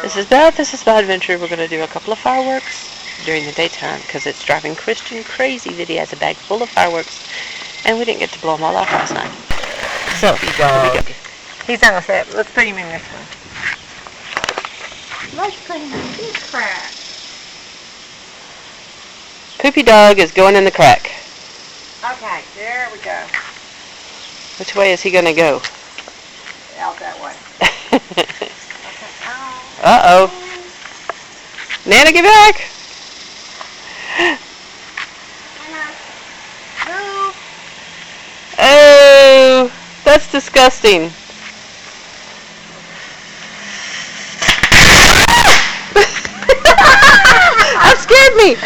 This is MsBethsAdventure. We're going to do a couple of fireworks during the daytime because it's driving Christian crazy that he has a bag full of fireworks and we didn't get to blow them all off last night. So, he's on the set. Let's put him in this one. Let's put him in this crack. Poopy Dog is going in the crack. Okay, there we go. Which way is he going to go? Out that way. Okay. Uh-oh. Nana, get back! No. Oh, that's disgusting. That scared me.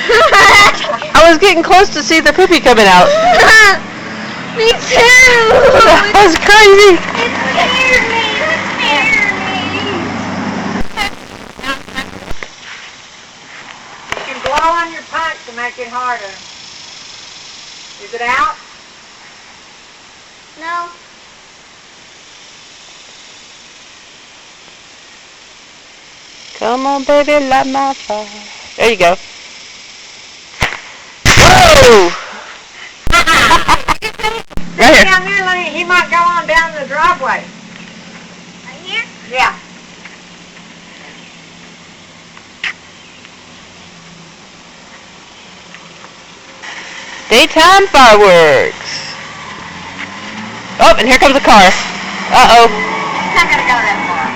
I was getting close to see the poopy coming out. Me too. That was crazy. It scared me. You can blow on your punch to make it harder. Is it out? No. Come on, baby, light my fire. There you go. Whoa! Right here. Down there, Lenny, he might go on down the driveway. Right here? Yeah. Daytime fireworks. Oh, and here comes a car. Uh-oh. It's not going to go that far.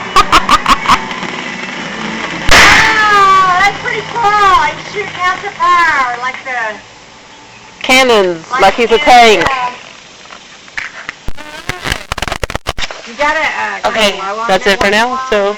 Oh, that's pretty cool. He's shooting out the fire like the... Cannons, like he's a tank. You got to Okay, that's it for now, so...